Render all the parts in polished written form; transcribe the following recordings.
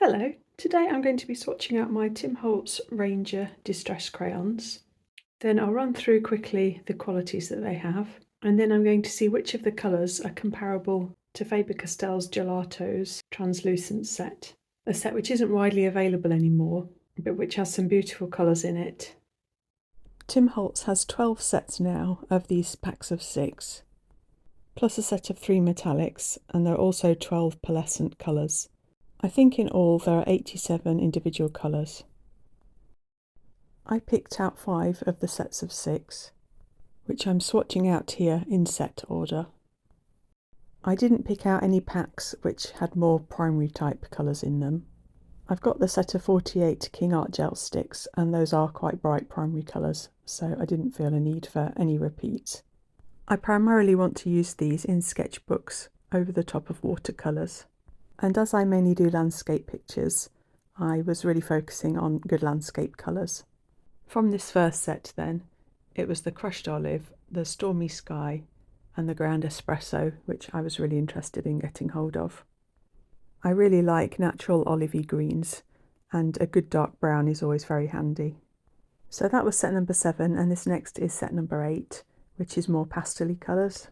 Hello, today I'm going to be swatching out my Tim Holtz Ranger Distress Crayons. Then I'll run through quickly the qualities that they have, and then I'm going to see which of the colours are comparable to Faber-Castell's Gelatos Translucent set, a set which isn't widely available anymore, but which has some beautiful colours in it. Tim Holtz has 12 sets now of these packs of 6, plus a set of 3 metallics, and there are also 12 pearlescent colours. I think in all there are 87 individual colours. I picked out 5 of the sets of 6, which I'm swatching out here in set order. I didn't pick out any packs which had more primary type colours in them. I've got the set of 48 KingArt Gel Sticks, and those are quite bright primary colours, so I didn't feel a need for any repeats. I primarily want to use these in sketchbooks over the top of watercolours. And as I mainly do landscape pictures, I was really focusing on good landscape colours. From this first set then, it was the crushed olive, the stormy sky, and the ground espresso, which I was really interested in getting hold of. I really like natural olivey greens, and a good dark brown is always very handy. So that was set number 7, and this next is set number 8, which is more pastel-y colours.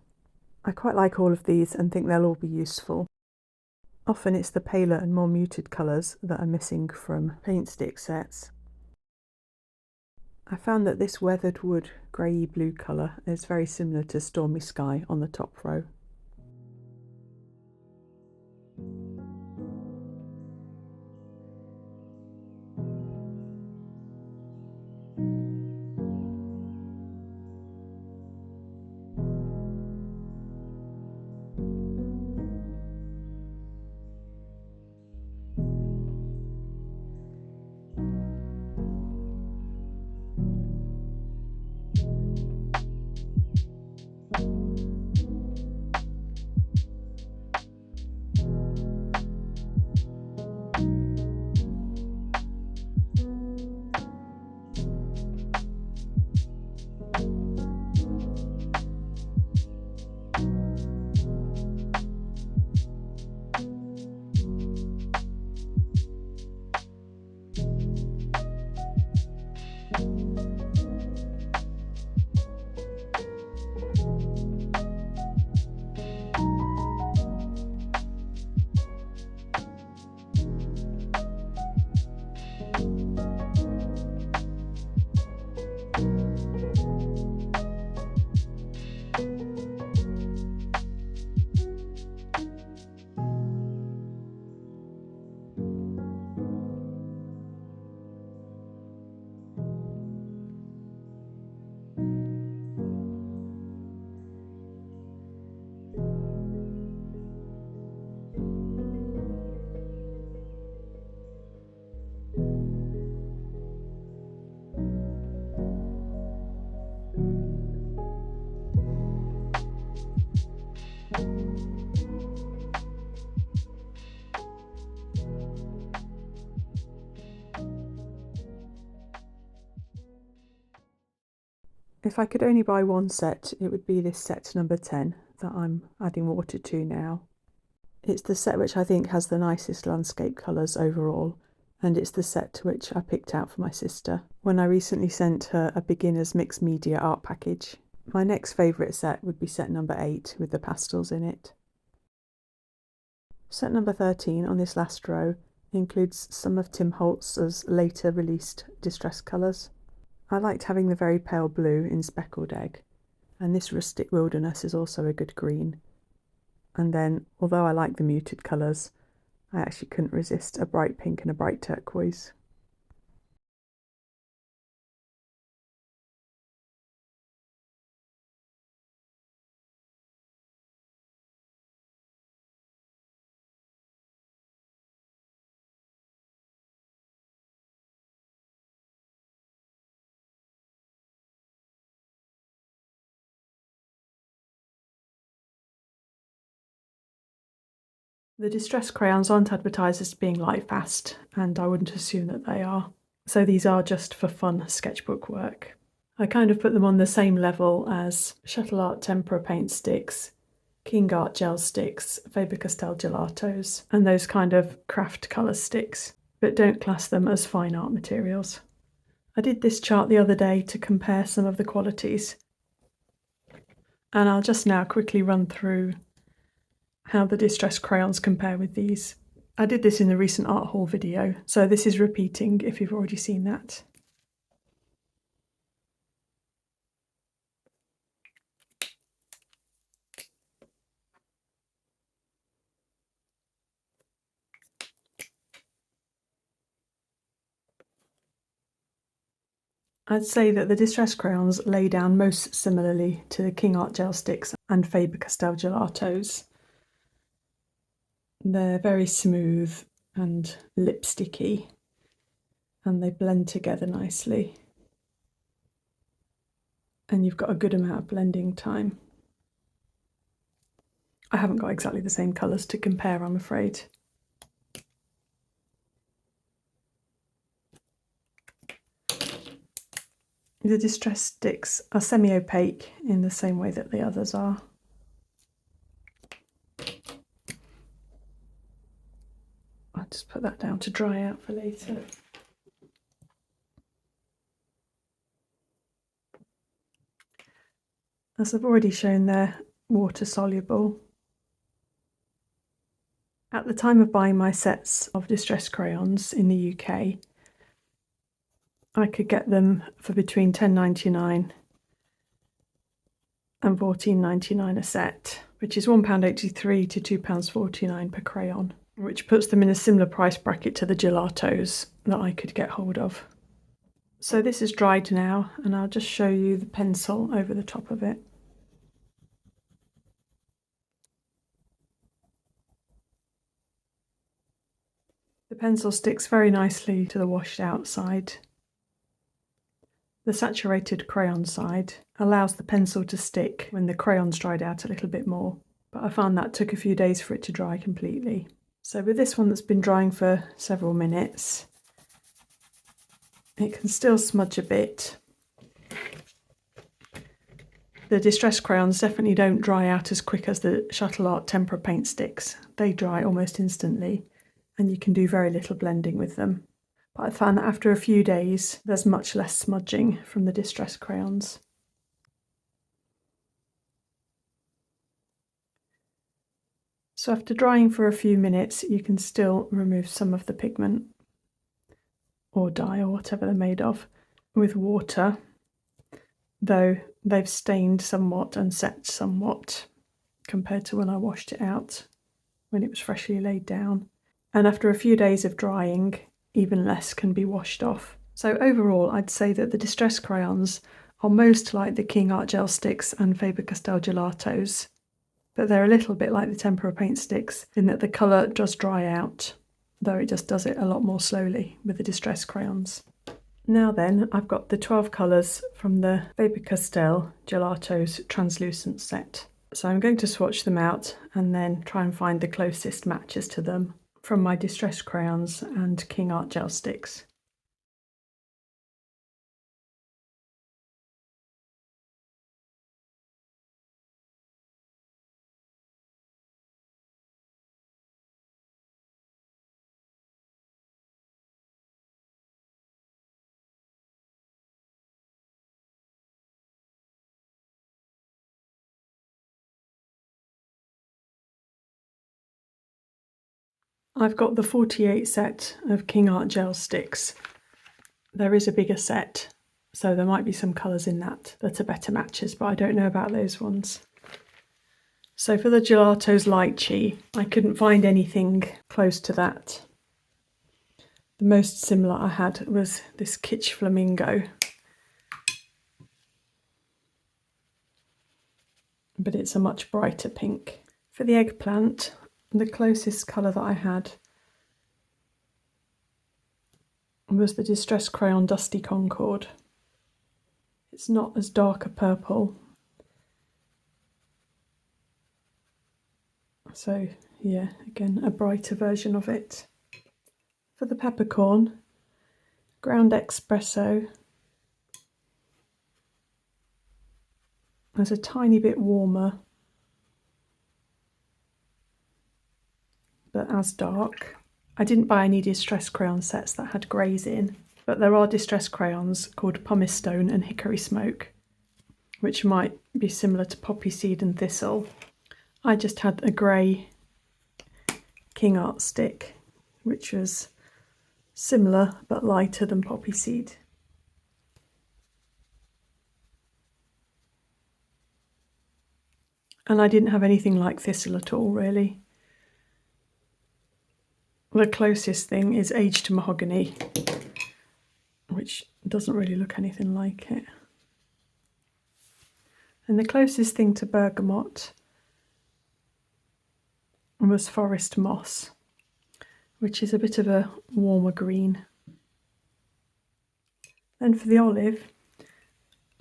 I quite like all of these and think they'll all be useful. Often it's the paler and more muted colours that are missing from paint stick sets. I found that this weathered wood grey blue colour is very similar to Stormy Sky on the top row. If I could only buy one set, it would be this set number 10 that I'm adding water to now. It's the set which I think has the nicest landscape colours overall, and it's the set which I picked out for my sister when I recently sent her a beginner's mixed media art package. My next favourite set would be set number 8 with the pastels in it. Set number 13 on this last row includes some of Tim Holtz's later released distress colours. I liked having the very pale blue in speckled egg, and this rustic wilderness is also a good green. And then, although I like the muted colours, I actually couldn't resist a bright pink and a bright turquoise. The Distress crayons aren't advertised as being light fast, and I wouldn't assume that they are. So these are just for fun sketchbook work. I kind of put them on the same level as Shuttle Art Tempera paint sticks, KingArt Gel Sticks, Faber-Castell Gelatos, and those kind of craft colour sticks, but don't class them as fine art materials. I did this chart the other day to compare some of the qualities, and I'll just now quickly run through how the Distress crayons compare with these. I did this in the recent art haul video, so this is repeating if you've already seen that. I'd say that the Distress crayons lay down most similarly to the KingArt Gel Sticks and Faber-Castell Gelatos. They're very smooth and lipsticky, and they blend together nicely. And you've got a good amount of blending time. I haven't got exactly the same colours to compare, I'm afraid. The Distress sticks are semi-opaque in the same way that the others are. I'll just put that down to dry out for later. As I've already shown, they're water soluble. At the time of buying my sets of Distress crayons in the UK, I could get them for between £10.99 and £14.99 a set, which is £1.83 to £2.49 per crayon, which puts them in a similar price bracket to the gelatos that I could get hold of. So this is dried now, and I'll just show you the pencil over the top of it. The pencil sticks very nicely to the washed out side. The saturated crayon side allows the pencil to stick when the crayon's dried out a little bit more, but I found that took a few days for it to dry completely. So with this one that's been drying for several minutes, it can still smudge a bit. The Distress crayons definitely don't dry out as quick as the Shuttle Art Tempera paint sticks. They dry almost instantly, and you can do very little blending with them. But I found that after a few days, there's much less smudging from the Distress crayons. So after drying for a few minutes, you can still remove some of the pigment or dye or whatever they're made of with water, though they've stained somewhat and set somewhat compared to when I washed it out when it was freshly laid down. And after a few days of drying, even less can be washed off. So overall, I'd say that the Distress crayons are most like the KingArt Gel Sticks and Faber-Castell Gelatos, but they're a little bit like the tempera paint sticks in that the colour does dry out, though it just does it a lot more slowly with the Distress crayons. Now then, I've got the 12 colours from the Faber-Castell Gelatos Translucent set. So I'm going to swatch them out and then try and find the closest matches to them from my Distress crayons and KingArt Gel Sticks. I've got the 48 set of KingArt Gel Sticks. There is a bigger set, so there might be some colours in that are better matches, but I don't know about those ones. So for the Gelatos Lychee, I couldn't find anything close to that. The most similar I had was this Kitsch Flamingo, but it's a much brighter pink. For the eggplant, the closest colour that I had was the Distress Crayon Dusty Concord. It's not as dark a purple, so yeah, again a brighter version of it. For the peppercorn, ground espresso is a tiny bit warmer, but as dark. I didn't buy any Distress Crayon sets that had greys in, but there are Distress Crayons called Pumice Stone and Hickory Smoke, which might be similar to Poppy Seed and Thistle. I just had a grey KingArt stick, which was similar but lighter than Poppy Seed. And I didn't have anything like Thistle at all, really. The closest thing is Aged Mahogany, which doesn't really look anything like it. And the closest thing to Bergamot was Forest Moss, which is a bit of a warmer green. Then for the olive,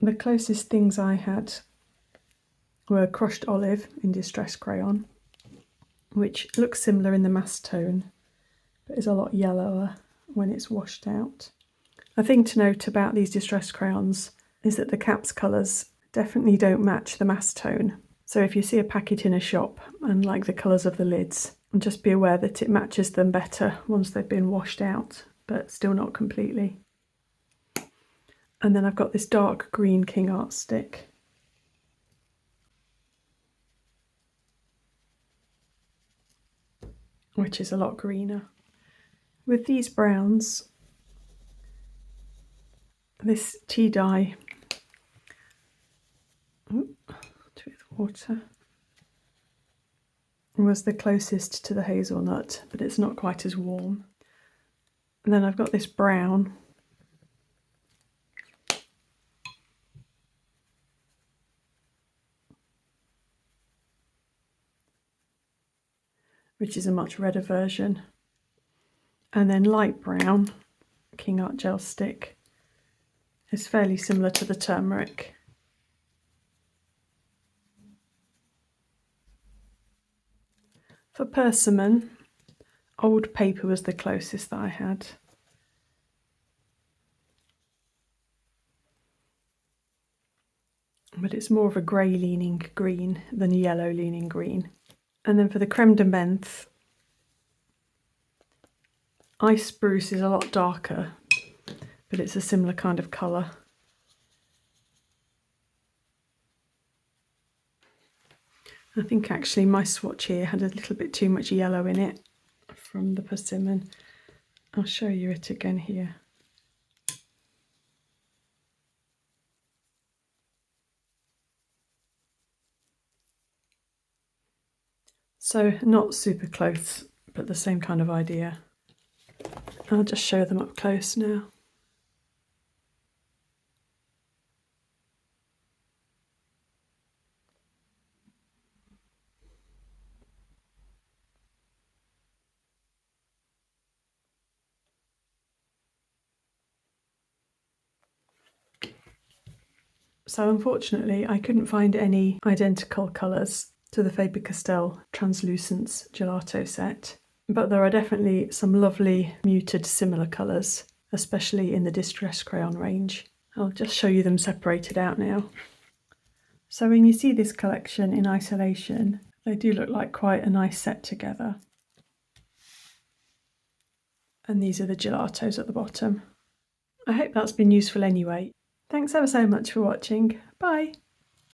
the closest things I had were Crushed Olive in Distress Crayon, which looks similar in the mass tone, but is a lot yellower when it's washed out. A thing to note about these Distress Crayons is that the caps colours definitely don't match the mass tone. So if you see a packet in a shop and like the colours of the lids, just be aware that it matches them better once they've been washed out, but still not completely. And then I've got this dark green KingArt stick. Which is a lot greener. With these browns, this tea dye with water was the closest to the hazelnut, but it's not quite as warm. And then I've got this brown, which is a much redder version. And then light brown, KingArt Gel Stick, is fairly similar to the turmeric. For persimmon, old paper was the closest that I had. But it's more of a grey leaning green than a yellow leaning green. And then for the creme de menthe, ice spruce is a lot darker, but it's a similar kind of colour. I think actually my swatch here had a little bit too much yellow in it from the persimmon. I'll show you it again here. So not super close, but the same kind of idea. I'll just show them up close now. So unfortunately I couldn't find any identical colours to the Faber-Castell Translucent Gelato set, but there are definitely some lovely muted similar colours, especially in the Distress Crayon range. I'll just show you them separated out now. So when you see this collection in isolation, they do look like quite a nice set together. And these are the gelatos at the bottom. I hope that's been useful anyway. Thanks ever so much for watching. Bye!